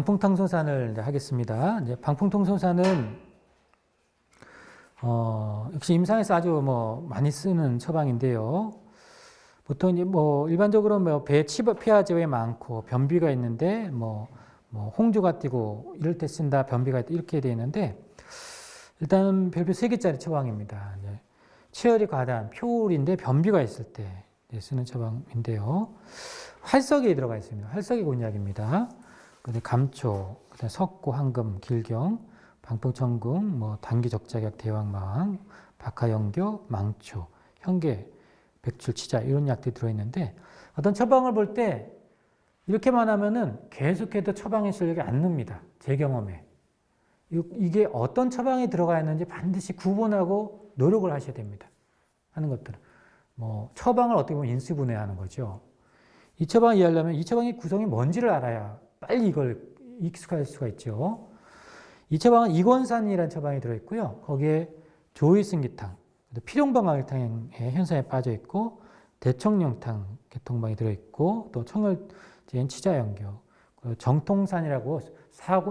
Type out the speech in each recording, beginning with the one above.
방풍통소산을 하겠습니다. 이제 방풍통소산은 역시 임상에서 아주 많이 쓰는 처방인데요. 보통 이제 일반적으로 배 폐하 제외 많고 변비가 있는데 홍조가 뛰고 이럴 때 쓴다, 변비가 있다 이렇게 되어 있는데 일단 별표 3개짜리 처방입니다. 체열이 과다한 표울인데 변비가 있을 때 쓰는 처방인데요. 활석이 들어가 있습니다. 활석이 곤약입니다. 그다음에 감초, 그다음에 석고, 황금, 길경, 방풍천궁, 단기적자격, 대왕마왕, 박하영교, 망초, 현계, 백출, 치자 이런 약들이 들어있는데 어떤 처방을 볼 때 이렇게만 하면은 계속해도 처방의 실력이 안 늡니다. 제 경험에. 이게 어떤 처방이 들어가 있는지 반드시 구분하고 노력을 하셔야 됩니다. 하는 것들은. 처방을 어떻게 보면 인수분해하는 거죠. 이 처방을 이해하려면 이 처방의 구성이 뭔지를 알아야 빨리 이걸 익숙할 수가 있죠. 이 처방은 이곤산이라는 처방이 들어있고요. 거기에 조이승기탕, 필용방광탕의 현상에 빠져있고 대청룡탕 개통방이 들어있고 또 청열제인 치자연교, 정통산이라고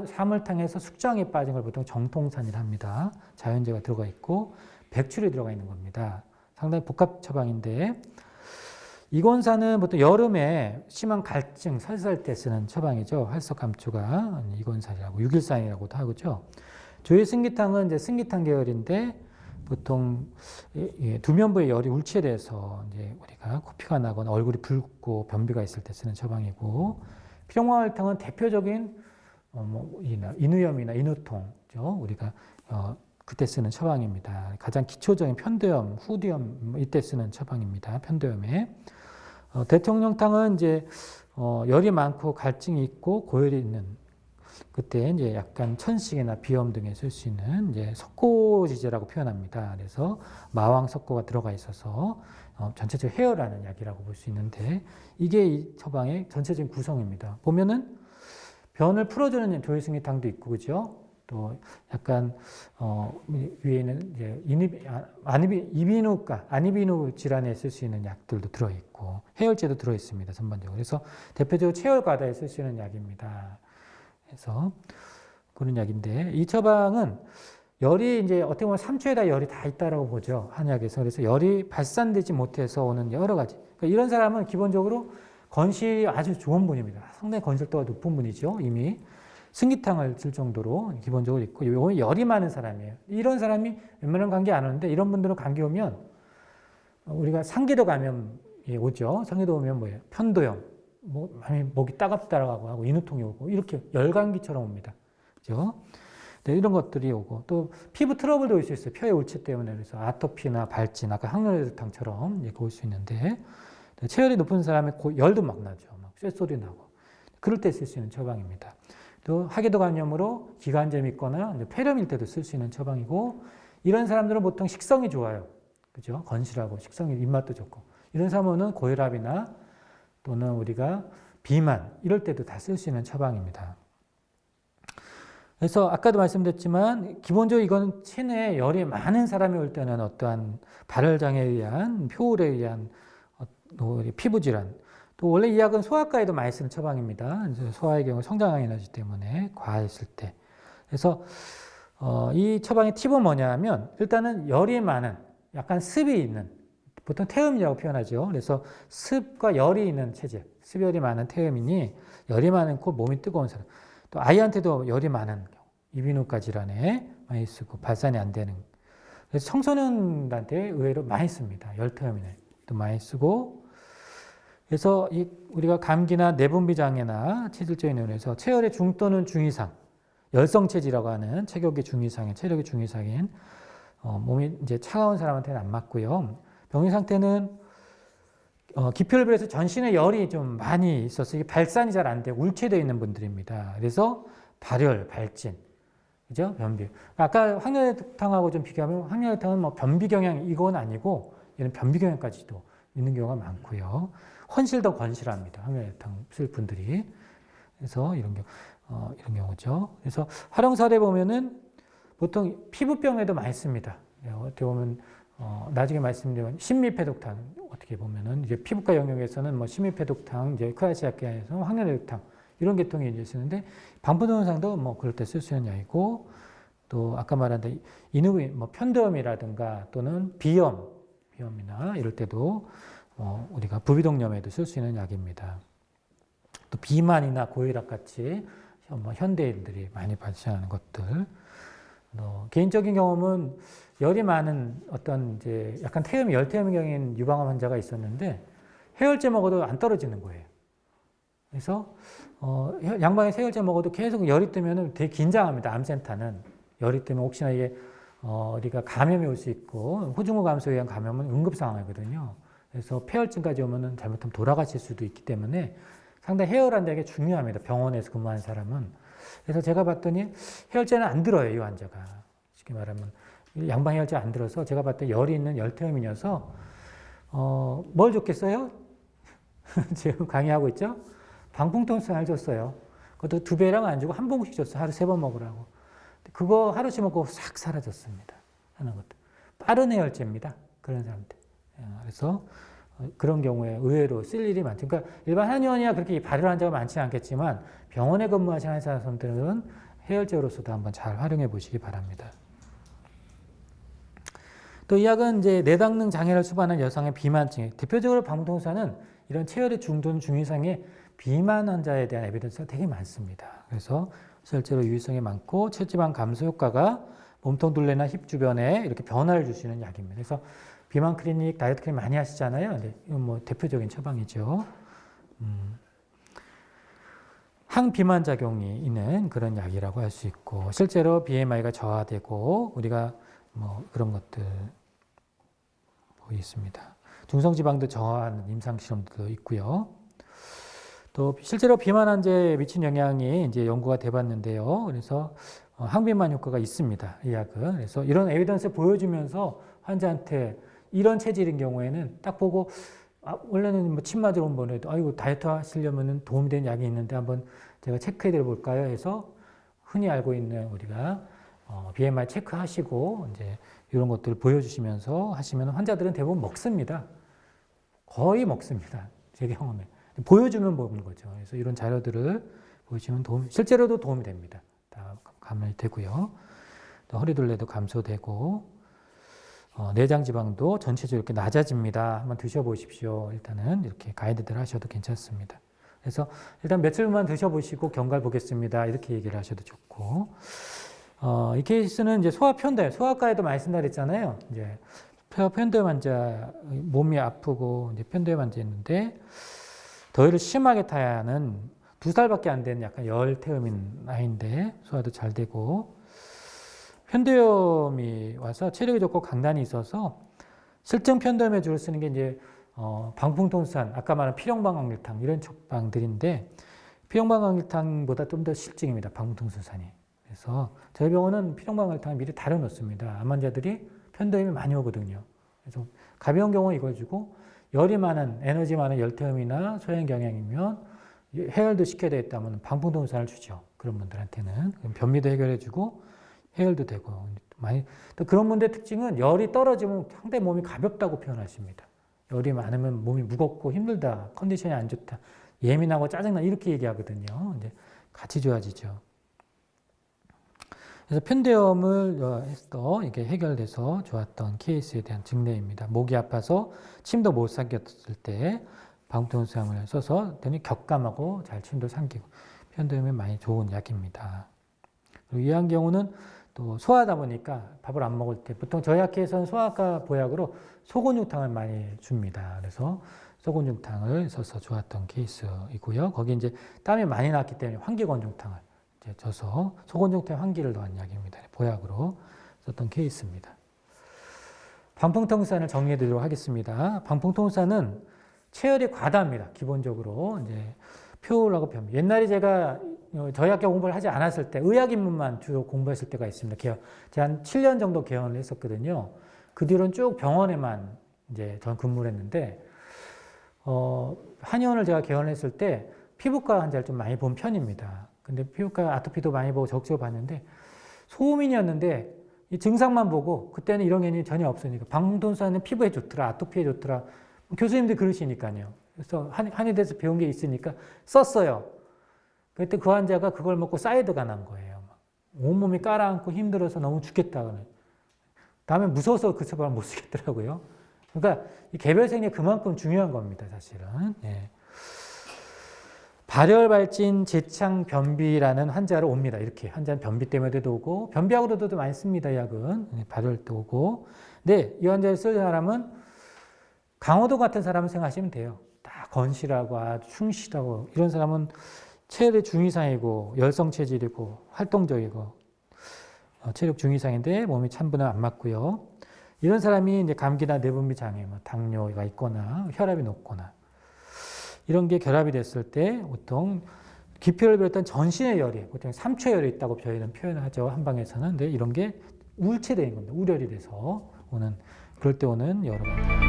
사물탕에서 숙장에 빠진 걸 보통 정통산이라 합니다. 자연제가 들어가 있고 백출이 들어가 있는 겁니다. 상당히 복합 처방인데 이곤산은 보통 여름에 심한 갈증, 설사할 때 쓰는 처방이죠. 활석감초가 이곤산이라고, 육일산이라고도 하고죠. 조이승기탕은 이제 승기탕 계열인데 보통 두면부의 열이 울체돼서 이제 우리가 코피가 나거나 얼굴이 붉고 변비가 있을 때 쓰는 처방이고, 필용광활탕은 대표적인 인후염이나 인후통죠. 우리가 그때 쓰는 처방입니다. 가장 기초적인 편도염, 후두염 이때 쓰는 처방입니다. 편도염에. 대통령탕은 이제 열이 많고 갈증이 있고 고열이 있는 그때 이제 약간 천식이나 비염 등에 쓸 수 있는 이제 석고지제라고 표현합니다. 그래서 마왕 석고가 들어가 있어서 전체적으로 해열하는 약이라고 볼 수 있는데 이게 이 처방의 전체적인 구성입니다. 보면은 변을 풀어주는 조이승기탕도 있고 그죠? 또 약간 위에는 이제 아니비누 질환에 쓸 수 있는 약들도 들어있고 해열제도 들어있습니다. 전반적으로. 그래서 대표적으로 체열 과다에 쓸 수 있는 약입니다. 그래서 그런 약인데 이 처방은 열이 이제 어떻게 보면 3초에다 열이 다 있다라고 보죠. 한약에서. 그래서 열이 발산되지 못해서 오는 여러 가지. 그러니까 이런 사람은 기본적으로 건실이 아주 좋은 분입니다. 상당히 건실도가 높은 분이죠. 이미. 승기탕을 쓸 정도로 기본적으로 있고 열이 많은 사람이에요. 이런 사람이 웬만하면 감기 안 오는데 이런 분들은 감기 오면 우리가 상기도 감염이 오죠. 상기도 오면 뭐예요? 편도염, 목이 따갑다라고 하고 인후통이 오고 이렇게 열감기처럼 옵니다. 그죠? 네, 이런 것들이 오고 또 피부 트러블도 올 수 있어요. 폐의 울체 때문에. 그래서 아토피나 발진, 아까 항열혈탕처럼 이렇게 올 수 있는데 체열이 높은 사람의 열도 막 나죠. 막 쇳소리 나고. 그럴 때 쓸 수 있는 처방입니다. 또 하계도 감염으로 기관지염 있거나 폐렴일 때도 쓸 수 있는 처방이고 이런 사람들은 보통 식성이 좋아요. 그죠? 건실하고 식성이 입맛도 좋고 이런 사람은 고혈압이나 또는 우리가 비만 이럴 때도 다 쓸 수 있는 처방입니다. 그래서 아까도 말씀드렸지만 기본적으로 이건 체내에 열이 많은 사람이 올 때는 어떠한 발열장에 의한 표울에 의한 피부 질환 또 원래 이 약은 소아과에도 많이 쓰는 처방입니다. 소아의 경우 성장항 에너지 때문에 과했을 때. 그래서 이 처방의 팁은 뭐냐면 일단은 열이 많은 약간 습이 있는 보통 태음이라고 표현하죠. 그래서 습과 열이 있는 체질, 습열이 많은 태음이니 열이 많고 몸이 뜨거운 사람. 또 아이한테도 열이 많은 경우, 이비인후과 질환에 많이 쓰고 발산이 안 되는. 그래서 청소년한테 의외로 많이 씁니다. 열태음이네. 또 많이 쓰고. 그래서 우리가 감기나 내분비 장애나 체질적인 이유에서 체열의 중 또는 중이상, 열성체지라고 하는 체격의 중이상인, 체력의 중이상인 몸이 이제 차가운 사람한테는 안 맞고요. 병의 상태는 기표를 전신에 열이 좀 많이 있어서 이게 발산이 잘 안 되고 울체되어 있는 분들입니다. 그래서 발열, 발진, 그죠? 변비. 아까 항열혈탕하고 좀 비교하면 항열혈탕은 변비 경향 이건 아니고 얘는 변비 경향까지도 있는 경우가 많고요. 훨씬 더 건실합니다. 항열혈탕 쓸 분들이. 그래서 이런 경우죠. 그래서 활용 사례 보면은 보통 피부병에도 많이 씁니다. 어떻게 보면 나중에 말씀드리면 신미패독탕 어떻게 보면은 이제 피부과 영역에서는 신미패독탕, 이제 크라시아케에서 항열혈탕 이런 계통이 이제 쓰는데 방풍통상도 뭐 그럴 때 쓸 수 있는 약이고 또 아까 말한 이누이 뭐 편도염이라든가 또는 비염이나 이럴 때도 우리가 부비동염에도 쓸 수 있는 약입니다. 또 비만이나 고혈압 같이 현대인들이 많이 발생하는 것들. 개인적인 경험은 열이 많은 어떤 이제 약간 열태음경인 유방암 환자가 있었는데 해열제 먹어도 안 떨어지는 거예요. 그래서 양방에 해열제 먹어도 계속 열이 뜨면 되게 긴장합니다. 암센터는 열이 뜨면 혹시나 이게 우리가 감염이 올 수 있고 호중구 감소에 의한 감염은 응급 상황이거든요. 그래서 폐혈증까지 오면은 잘못하면 돌아가실 수도 있기 때문에 상당히 해열하는 게 중요합니다. 병원에서 근무하는 사람은. 그래서 제가 봤더니 해열제는 안 들어요, 이 환자가. 쉽게 말하면 양방 해열제 안 들어서 제가 봤더니 열이 있는 열태음이어서 뭘 줬겠어요? 지금 강의하고 있죠? 방풍통상을 줬어요. 그것도 2배랑 안 주고 한 봉씩 줬어요. 하루 3번 먹으라고. 그거 하루씩 먹고 싹 사라졌습니다. 하는 것도. 빠른 해열제입니다. 그런 사람들. 그래서 그런 경우에 의외로 쓸 일이 많죠. 그러니까 일반 한의원이야 그렇게 발열 환자가 많지는 않겠지만 병원에 근무하시는 의사선생님들은 해열제로서도 한번 잘 활용해 보시기 바랍니다. 또 이 약은 이제 내당능 장애를 수반한 여성의 비만증, 대표적으로 방풍통사는 이런 체열의 중둔 중이상의 비만 환자에 대한 에비던스가 되게 많습니다. 그래서 실제로 유의성이 많고 체지방 감소 효과가 몸통 둘레나 힙 주변에 이렇게 변화를 줄 수 있는 약입니다. 그래서 비만 클리닉, 다이어트 클리닉 많이 하시잖아요. 네, 이건 뭐 대표적인 처방이죠. 항비만 작용이 있는 그런 약이라고 할 수 있고 실제로 BMI가 저하되고 우리가 뭐 그런 것들 보이습니다. 중성지방도 저하하는 임상 실험도 있고요. 또 실제로 비만 환자에 미친 영향이 이제 연구가 돼봤는데요. 그래서 항비만 효과가 있습니다. 이 약은. 그래서 이런 에비던스 보여주면서 환자한테 이런 체질인 경우에는 딱 보고 원래는 뭐 침 맞으러 온 번에도 아이고 다이어트 하시려면 도움이 되는 약이 있는데 한번 제가 체크해 볼까요? 해서 흔히 알고 있는 우리가 BMI 체크하시고 이제 이런 것들을 보여주시면서 하시면 환자들은 대부분 먹습니다. 거의 먹습니다. 제 경험에. 보여주면 먹는 거죠. 그래서 이런 자료들을 보여주면 실제로도 도움이 됩니다. 다 감염이 되고요. 또 허리둘레도 감소되고 내장 지방도 전체적으로 이렇게 낮아집니다. 한번 드셔보십시오. 일단은 이렇게 가이드대로 하셔도 괜찮습니다. 그래서 일단 며칠만 드셔보시고 경과를 보겠습니다. 이렇게 얘기를 하셔도 좋고 이 케이스는 이제 소아편도염, 소아과에도 많이 쓴다 그랬잖아요. 이제 편도염 환자 몸이 아프고 이제 편도염 환자였는데 더위를 심하게 타야 하는 2살밖에 안 되는 약간 열태음인 아이인데 소화도 잘 되고 편도염이 와서 체력이 좋고 강단이 있어서 실증 편도염에 주로 쓰는 게 이제 방풍통산, 아까 말한 필형방광일탕 이런 처방들인데 필형방광일탕보다 좀 더 실증입니다. 방풍통산이. 그래서 저희 병원은 필형방광일탕을 미리 다려놓습니다. 암 환자들이 편도염이 많이 오거든요. 그래서 가벼운 경우는 이걸 주고 열이 많은 에너지 많은 열태음이나 소형 경향이면 해열도 시켜야 되겠다면 방풍통산을 주죠. 그런 분들한테는 변비도 해결해주고 해열도 되고 많이 또 그런 분들의 특징은 열이 떨어지면 상당히 몸이 가볍다고 표현하십니다. 열이 많으면 몸이 무겁고 힘들다, 컨디션이 안 좋다, 예민하고 짜증나 이렇게 얘기하거든요. 이제 같이 좋아지죠. 그래서 편도염을 해서 이게 해결돼서 좋았던 케이스에 대한 증례입니다. 목이 아파서 침도 못 삼켰을 때 방풍통상을 써서 되게 격감하고 잘 침도 삼키고 편도염에 많이 좋은 약입니다. 그리고 이한 경우는 또 소화하다 보니까 밥을 안 먹을 때 보통 저희 학회에서는 소아과 보약으로 소곤육탕을 많이 줍니다. 그래서 소곤육탕을 써서 좋았던 케이스이고요. 거기 이제 땀이 많이 났기 때문에 환기건중탕을 이제 줘서 소곤육탕 환기를 더한 약입니다. 보약으로 썼던 케이스입니다. 방풍통산을 정리해 드리도록 하겠습니다. 방풍통산은 체열이 과다합니다. 기본적으로 이제 표라고 표현합니다. 옛날에 제가 저희 학교 공부를 하지 않았을 때 의학 입문만 주로 공부했을 때가 있습니다. 제가 한 7년 정도 개원을 했었거든요. 그 뒤로는 쭉 병원에만 이제 전 근무를 했는데 한의원을 제가 개원을 했을 때 피부과 환자를 좀 많이 본 편입니다. 근데 피부과 아토피도 많이 보고 적지도 봤는데 소음인이었는데 이 증상만 보고 그때는 이런 개념이 전혀 없으니까 방풍통산은 피부에 좋더라, 아토피에 좋더라. 교수님들 그러시니까요. 그래서 한의대에서 배운 게 있으니까 썼어요. 그때 그 환자가 그걸 먹고 사이드가 난 거예요. 온몸이 깔아앉고 힘들어서 너무 죽겠다. 다음에 무서워서 그 처방을 못 쓰겠더라고요. 그러니까 이 개별 생리 그만큼 중요한 겁니다, 사실은. 예. 발열발진 제창 변비라는 환자로 옵니다. 이렇게 환자는 변비 때문에도 오고 변비약으로도 많이 씁니다. 약은 발열도 오고. 근데 이 환자를 쓸 사람은 강호도 같은 사람을 생각하시면 돼요. 다 건실하고 아주 충실하고 이런 사람은 체력 중이상이고 열성 체질이고 활동적이고 체력 중이상인데 몸이 찬분은 안 맞고요. 이런 사람이 이제 감기나 내분비 장애, 뭐 당뇨가 있거나 혈압이 높거나 이런 게 결합이 됐을 때 보통 기표를 비롯한 전신의 열이 보통 3초열이 있다고 저희는 표현을 하죠. 한방에서는. 근데 이런 게 우울체되는 겁니다. 우열이 돼서 오는 그럴 때 오는 여러 가지